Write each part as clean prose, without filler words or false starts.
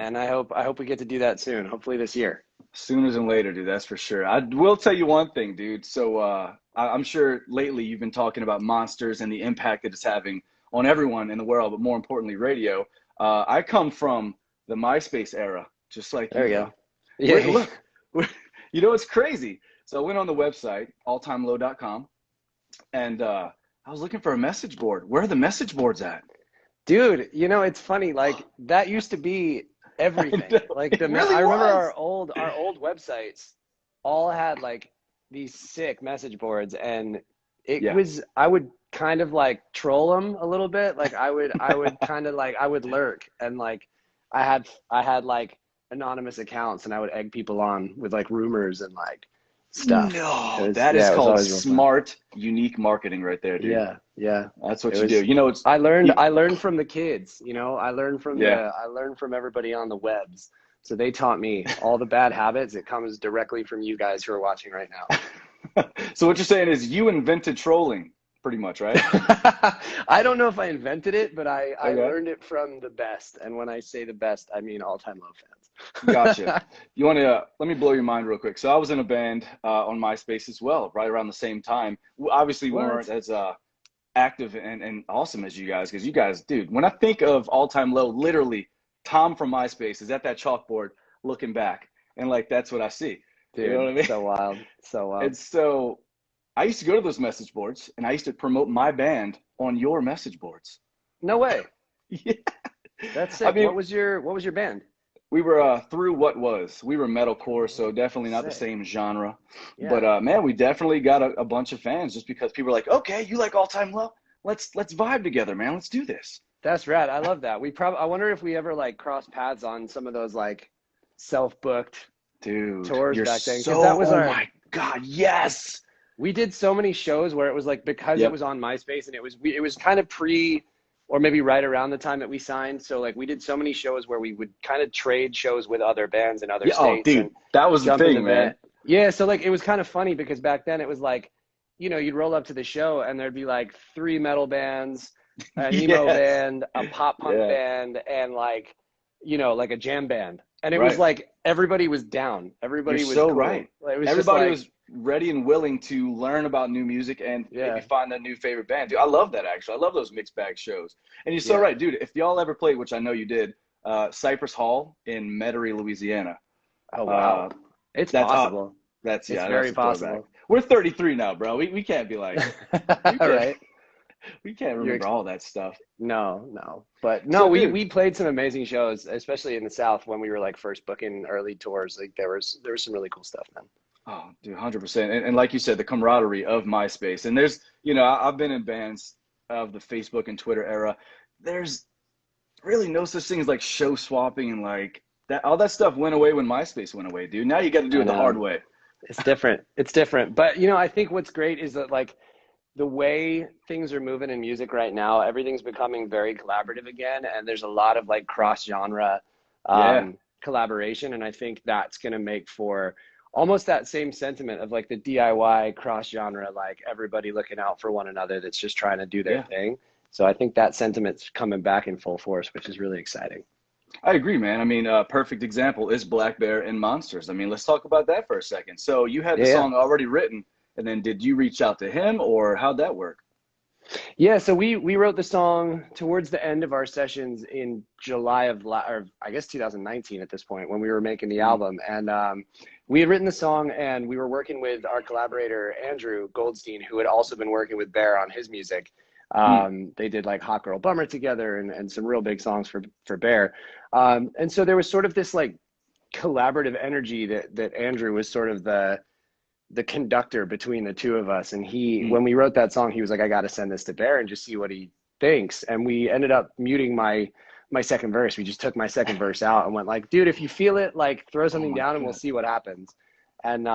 man. I hope we get to do that soon. Hopefully this year. Sooner than later, dude. That's for sure. I will tell you one thing, dude. So I'm sure lately you've been talking about Monsters and the impact that it's having on everyone in the world, but more importantly, radio. I come from the MySpace era, just like There you we do. go. Wait, Yeah. look, you know, it's crazy. So I went on the website, alltimelow.com, and I was looking for a message board. Where are the message boards at? Dude, it's funny, like that used to be I everything. know, Like it really I remember was. our old websites all had like these sick message boards, and it Yeah. was I would kind of like troll them a little bit. Like I would kind of like I would lurk, and like I had like anonymous accounts, and I would egg people on with like rumors and like stuff. No, that is It was called always real fun. smart, unique marketing right there, dude. Yeah, yeah. That's It what you do. was You know, it's I learned you, I learned from the kids, yeah. I learned from everybody on the webs. So they taught me all the bad habits. It comes directly from you guys who are watching right now. So what you're saying is you invented trolling, pretty much, right? I don't know if I invented it, but I Okay, learned it from the best. And when I say the best, I mean all time low gotcha. fans. You want to let me blow your mind real quick. So I was in a band on MySpace as well, right around the same time. Obviously, we weren't What? as active and awesome as you guys, because you guys, dude. When I think of All Time Low, literally, Tom from MySpace is at that chalkboard looking back, and like that's what I see. You know what Dude, I mean? so wild. So wild. And so I used to go to those message boards and I used to promote my band on your message boards. No way. Yeah. That's I sick. mean, What was your band? we were through what was. We were metalcore, so definitely not the Sick. same genre. But Yeah. man, we definitely got a bunch of fans just because people were like, okay, you like All Time Low? Let's vibe together, man. Let's do this. That's rad. I love that. I wonder if we ever like cross paths on some of those like self-booked Dude, tours you're back then. Because that so, was oh our, my God, yes. we did so many shows where it was like, because it Yep. was on MySpace, and it was kind of pre, or maybe right around the time that we signed. So like we did so many shows where we would kind of trade shows with other bands in other Yeah, oh, states dude, and that was the jump in the thing, van. man. Yeah. So like it was kind of funny because back then it was like, you'd roll up to the show and there'd be like three metal bands, an emo Yes. band, a pop punk Yeah, band, and like, like a jam band. And it was right. like everybody was down. You're Everybody was so cool. right. Like, it was just Everybody like, was ready and willing to learn about new music and maybe yeah, find that new favorite band. Dude, I love that actually. I love those mixed bag shows. And you're so yeah. right, dude. If y'all ever played, which I know you did, Cypress Hall in Metairie, Louisiana. Oh, Uh, wow. It's that's possible. It's yeah, that's very a throwback. possible. We're 33 now, bro. We can't be like we All can't right. we can't You're remember all that stuff. No, no. But no, So, we dude, we played some amazing shows, especially in the South when we were like first booking early tours. Like there was some really cool stuff, man. oh, dude, 100%. And like you said, the camaraderie of MySpace. And there's, I've been in bands of the Facebook and Twitter era. There's really no such thing as like show swapping and like that. All that stuff went away when MySpace went away, dude. Now you got to do I it the hard know. way. It's different. It's different. But I think what's great is that like the way things are moving in music right now, everything's becoming very collaborative again, and there's a lot of like cross genre Yeah. collaboration, and I think that's going to make for almost that same sentiment of like the DIY cross genre, like everybody looking out for one another that's just trying to do their Yeah. thing. So I think that sentiment's coming back in full force, which is really exciting. I agree, man. I mean, a perfect example is Black Bear and Monsters. I mean, let's talk about that for a second. So you had the Yeah, yeah. song already written, and then did you reach out to him or how'd that work? Yeah, so we wrote the song towards the end of our sessions in July or I guess 2019 at this point when we were making the Mhm. album, and we had written the song, and we were working with our collaborator Andrew Goldstein, who had also been working with Bear on his music. Mm. They did like Hot Girl Bummer together and some real big songs for Bear, and so there was sort of this like collaborative energy that Andrew was sort of the conductor between the two of us. And Mm. when we wrote that song, he was like, I got to send this to Bear and just see what he thinks. And we ended up muting my second verse. We just took my second verse out and went like, dude, if you feel it, like throw Oh something my down and we'll God. see what happens. And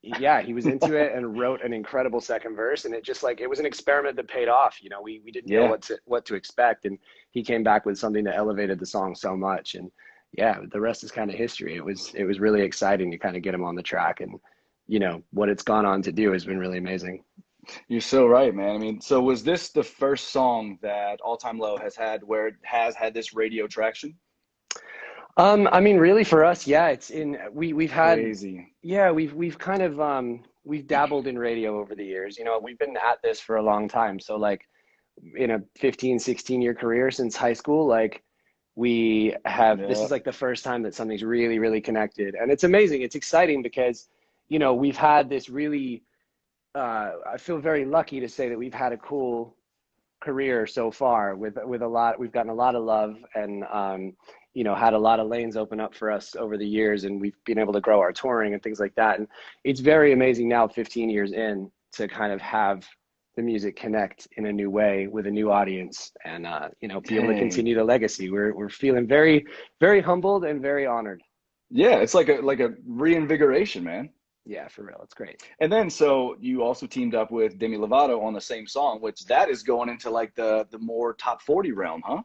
yeah, he was into it and wrote an incredible second verse. And it just like, it was an experiment that paid off. We didn't know Yeah. what to expect. And he came back with something that elevated the song so much. And yeah, the rest is kind of history. It was really exciting to kind of get him on the track, and what it's gone on to do has been really amazing. You're so right, man. I mean, so was this the first song that All Time Low has had where it has had this radio traction? I mean, really for us, yeah, it's in we've had Crazy. yeah, we've kind of we've dabbled in radio over the years. You know, we've been at this for a long time. So like in a 15, 16 year career since high school, like we have this Yeah. is like the first time that something's really, really connected. And it's amazing. It's exciting because, you know, we've had this really I feel very lucky to say that we've had a cool career so far with a lot. We've gotten a lot of love and you know, had a lot of lanes open up for us over the years, and we've been able to grow our touring and things like that. And it's very amazing now, 15 years in, to kind of have the music connect in a new way with a new audience, and you know, be able to Dang. continue the legacy. We're feeling very, very humbled and very honored. Yeah, it's like a reinvigoration, man. Yeah, for real, it's great. And then so you also teamed up with Demi Lovato on the same song, which that is going into like the more top 40 realm, huh?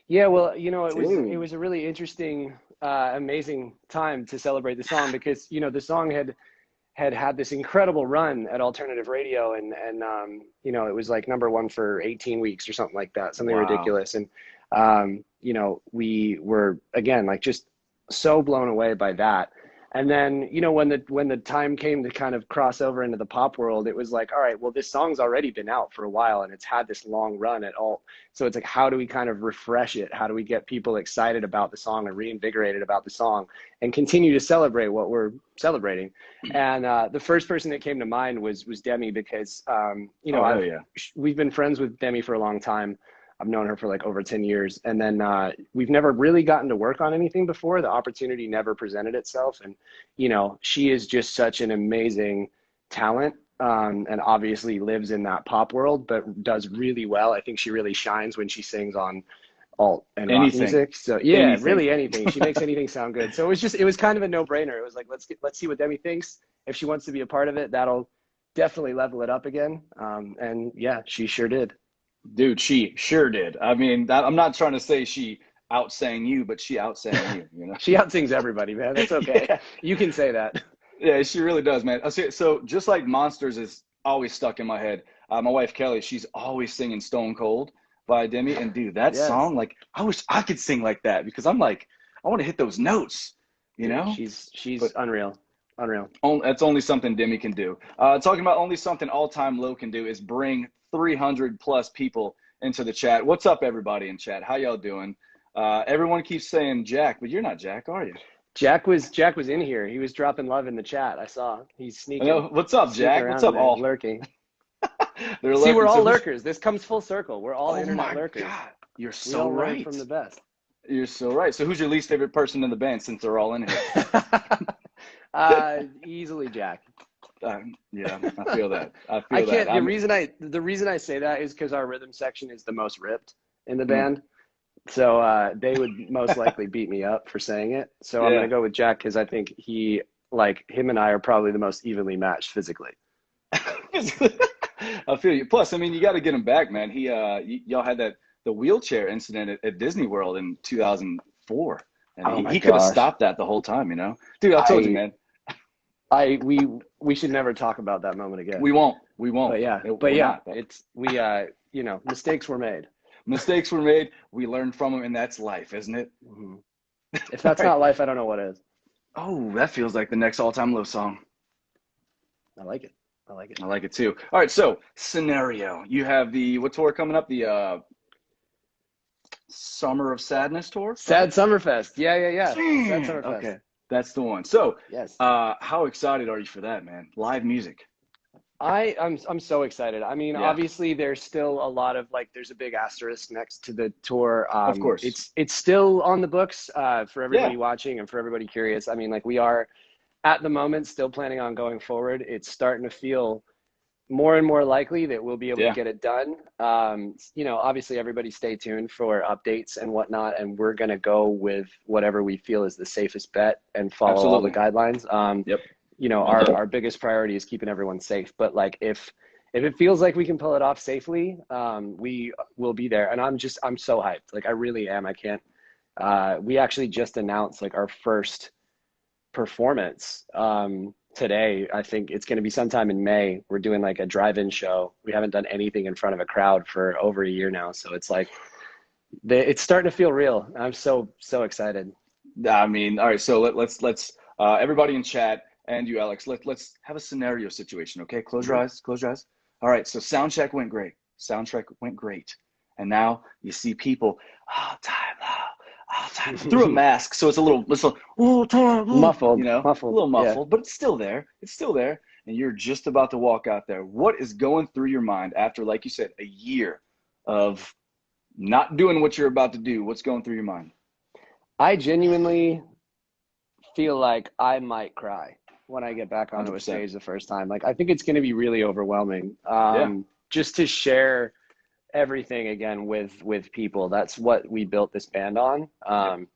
Yeah, well, you know, it Dude. was a really interesting, amazing time to celebrate the song because you know the song had this incredible run at alternative radio, and you know, it was like number one for 18 weeks or something like that, something Wow. ridiculous. And you know, we were again like just so blown away by that. And then, you know, when the time came to kind of cross over into the pop world, it was like, all right, well, this song's already been out for a while and it's had this long run at all. So it's like, how do we kind of refresh it? How do we get people excited about the song and reinvigorated about the song and continue to celebrate what we're celebrating? And the first person that came to mind was Demi because you know, Oh, hell yeah. we've been friends with Demi for a long time. I've known her for like over 10 years. And then we've never really gotten to work on anything before. The opportunity never presented itself. And, you know, she is just such an amazing talent, and obviously lives in that pop world, but does really well. I think she really shines when she sings on alt and rock Anything. music. So yeah, Anything. really anything. She makes anything sound good. So it was kind of a no brainer. It was like, let's see what Demi thinks. If she wants to be a part of it, that'll definitely level it up again. And yeah, she sure did. Dude, she sure did. I mean, that, I'm not trying to say she outsang you, but she outsang you, you know? She outsings everybody, man. That's okay. Yeah. You can say that. Yeah, she really does, man. So just like Monsters is always stuck in my head. My wife Kelly, she's always singing Stone Cold by Demi, and dude, that Yes. song, like, I wish I could sing like that because I'm like, I want to hit those notes, you Dude, know? she's But unreal. Unreal. that's only something Demi can do. Talking about only something All Time Low can do is bring 300 plus people into the chat. What's up, everybody in chat? How y'all doing? Everyone keeps saying Jack, but you're not Jack, are you? Jack was in here. He was dropping love in the chat. I saw. He's I know. What's up, sneaking Jack? What's around in up, there, all? lurking. They're See, we're lurking. all So who's? lurkers. This comes full circle. We're all Oh internet my lurkers. God, you're We so all learn right. from the best. You're so right. So who's your least favorite person in the band since they're all in here? Easily Jack. Yeah, I feel that. I I feel that. can't. The reason I say that is because our rhythm section is the most ripped in the Mm, band. So they would most likely beat me up for saying it. So I'm yeah. gonna go with Jack because I think like him and I are probably the most evenly matched physically. I feel you. Plus, I mean, you got to get him back, man. Y'all had the wheelchair incident at Disney World in 2004, and Oh my he could have gosh. stopped that the whole time, you know. Dude, I told you, I man. I we should never talk about that moment again. We won't. We won't. But We're yeah, not. But it's you know, mistakes were made. mistakes were made. We learned from them, and that's life, isn't it? Hmm. If All that's right. not life, I don't know what is. Oh, that feels like the next all-time low song. I like it. I like it. I like it too. All right, so scenario. You have the what tour coming up? The Summer of Sadness tour, Sad right? Summerfest. Yeah, yeah, yeah. Sad Man, Summerfest. okay, that's the one. So, Yes. how excited are you for that, man? Live music. I'm so excited. I mean, Yeah, obviously there's still a lot of like there's a big asterisk next to the tour. of course. It's still on the books for Yeah, everybody watching and for everybody curious. I mean, like we are at the moment still planning on going forward. It's starting to feel more and more likely that we'll be able to yeah, get it done. You know, obviously everybody stay tuned for updates and whatnot, and we're gonna go with whatever we feel is the safest bet and follow all the absolutely. guidelines. Yep. You know, our biggest priority is keeping everyone safe. But like if it feels like we can pull it off safely, we will be there. And I'm so hyped. Like I really am. I can't. We actually just announced like our first performance today. I think it's going to be sometime in May. We're doing like a drive-in show. We haven't done anything in front of a crowd for over a year now, so it's like it's starting to feel real. I'm so excited. I mean, all right. So let's everybody in chat and you, Alex. Let's have a scenario situation. Okay, close your Mhm. eyes. Close your eyes. All right. So sound check went great. Sound check went great. And now you see people all time low, all time through a mask. So it's a all time low, Muffled, a muffled. little Yeah. muffled, but it's still there. It's still there. And you're just about to walk out there. What is going through your mind after, like you said, a year of not doing what you're about to do? What's going through your mind? I genuinely feel like I might cry when I get back onto a 100%. stage the first time. Like, I think it's going to be really overwhelming. Yeah. Just to share everything again with people. That's what we built this band on. Yep.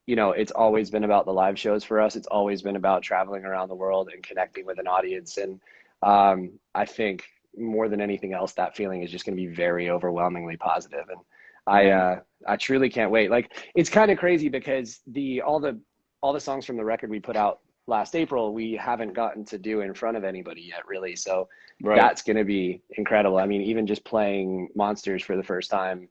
You know, it's always been about the live shows for us. It's always been about traveling around the world and connecting with an audience. And I think more than anything else, that feeling is just going to be very overwhelmingly positive. And Man. I truly can't wait. Like, it's kind of crazy because all the songs from the record we put out last April, we haven't gotten to do in front of anybody yet, really. So Right. that's going to be incredible. I mean, even just playing Monsters for the first time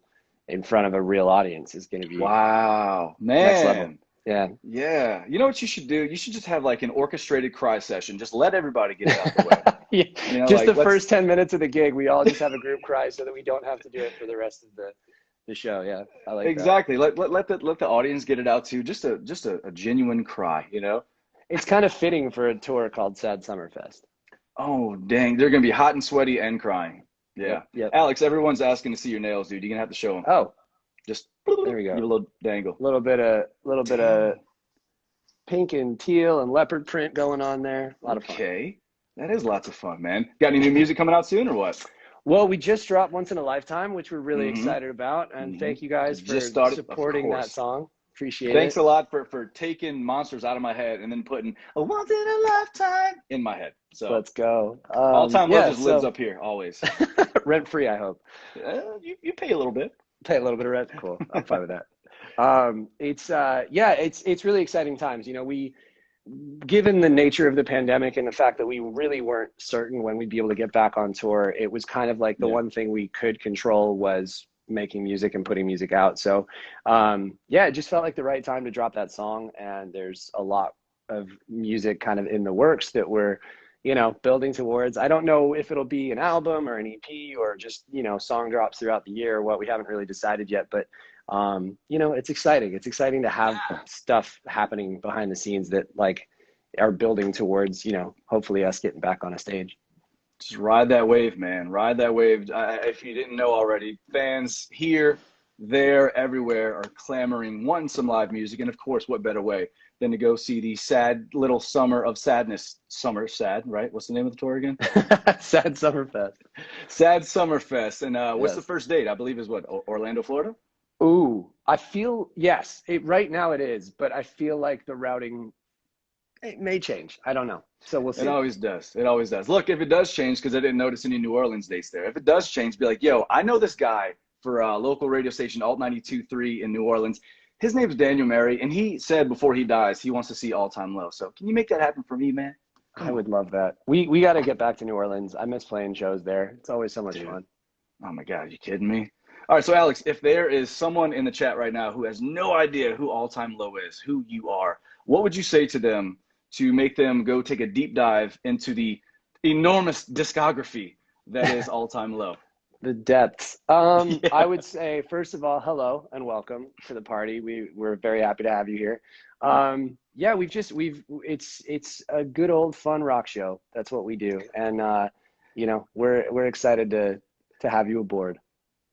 in front of a real audience is going to be Wow. next level. Man. Yeah. Yeah. You know what you should do? You should just have like an orchestrated cry session. Just let everybody get it out the way. Yeah. You know, Just like the let's first 10 minutes of the gig, we all just have a group cry so that we don't have to do it for the rest of the show. Yeah. I like that. exactly let the audience get it out too. Just a genuine cry, you know? It's kind of fitting for a tour called Sad Summer Fest. Oh dang, they're gonna be hot and sweaty and crying. Yep. Yeah. Yep. Alex, everyone's asking to see your nails, dude. You're gonna have to show them. Oh, Just there we give go. a little dangle. Little bit of Dang. pink and teal and leopard print going on there. A lot of fun. Okay. That is lots of fun, man. Got any new music coming out soon or what? Well, we just dropped Once in a Lifetime, which we're really Mm-hmm. excited about. And Mm-hmm. thank you guys Just for started, of supporting that course. song. Appreciate Thanks it. a lot for taking Monsters out of my head and then putting a once in a lifetime in my head. So Let's go. all time love Yeah, just lives so up here always. rent free, I hope. You pay a little bit. Pay a little bit of rent. Cool. I'm fine with that. It's really exciting times. You know, given the nature of the pandemic and the fact that we really weren't certain when we'd be able to get back on tour, it was kind of like the Yeah. one thing we could control was making music and putting music out. So, it just felt like the right time to drop that song. And there's a lot of music kind of in the works that we're, building towards. I don't know if it'll be an album or an EP or just, song drops throughout the year or what. We haven't really decided yet, but it's exciting. It's exciting to have stuff happening behind the scenes that like are building towards, hopefully us getting back on a stage. Just ride that wave, man. Ride that wave. If you didn't know already, fans here, there, everywhere are clamoring, wanting some live music. And of course, what better way than to go see the sad little summer of sadness. Summer sad, right? What's the name of the tour again? Sad Summerfest. Sad Summerfest. And what's the Yes. first date? I believe is what? Orlando, Florida? Ooh, I feel, yes, right now it is, but I feel like the routing, it may change. I don't know. So we'll It see. always does. It always does. Look, if it does change, because I didn't notice any New Orleans dates there. If it does change, be like, yo, I know this guy for a local radio station, Alt 92.3 in New Orleans. His name's Daniel Mary, and he said before he dies, he wants to see All Time Low. So can you make that happen for me, man? I Come on, would love that. We got to get back to New Orleans. I miss playing shows there. It's always so much dude. fun. Oh my God, you kidding me? All right, so Alex, if there is someone in the chat right now who has no idea who All Time Low is, who you are, what would you say to them to make them go take a deep dive into the enormous discography that is All Time Low? The depths. Yeah. I would say, first of all, hello and welcome to the party. We're very happy to have you here. It's a good old fun rock show. That's what we do. And we're excited to have you aboard.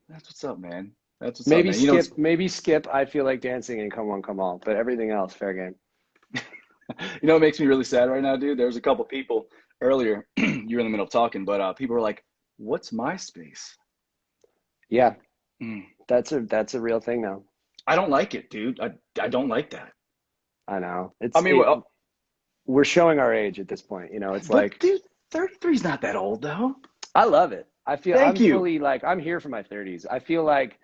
That's what's up, man. That's what's Maybe up, man. You know, skip I Feel Like Dancing and Come On, Come On, but everything else, fair game. you know what makes me really sad right now, dude? There was a couple people earlier, you were in the middle of talking, but people were like, what's MySpace? Yeah, Mm. that's a real thing now. I don't like it, dude. I don't like that. I know. I mean, well, We're showing our age at this point. It's but like, dude, 33 is not that old, though. I love it. I feel Thank I'm you. fully like, I'm here for my 30s. I feel like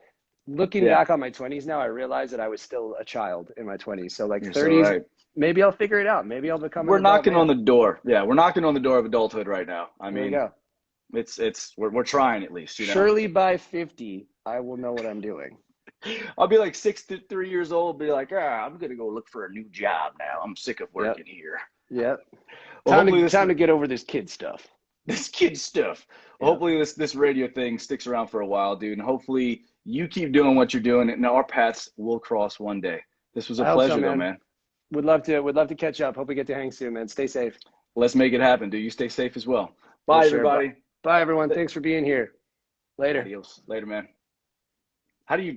looking Yeah. back on my 20s now, I realize that I was still a child in my 20s. So like You're so 30s, right. maybe I'll figure it out. Maybe I'll become We're an adult knocking man. on the door. Yeah, we're knocking on the door of adulthood right now. I There we mean, go. we're trying at least, you know. Surely by 50, I will know what I'm doing. I'll be like 63 years old, be like, I'm gonna go look for a new job now. I'm sick of Yep. working here. Yep. Well, hopefully Time to get over this kid stuff. this kid stuff. Well, Yep. hopefully this radio thing sticks around for a while, dude, and hopefully you keep doing what you're doing, and our paths will cross one day. This was a I hope so, pleasure, though, man. man. Would love to catch up. Hope we get to hang soon, man. Stay safe. Let's make it happen, dude. You stay safe as well. For Bye, sure. everybody. Bye, everyone. Thanks for being here. Later. Adios. Later, man. How do you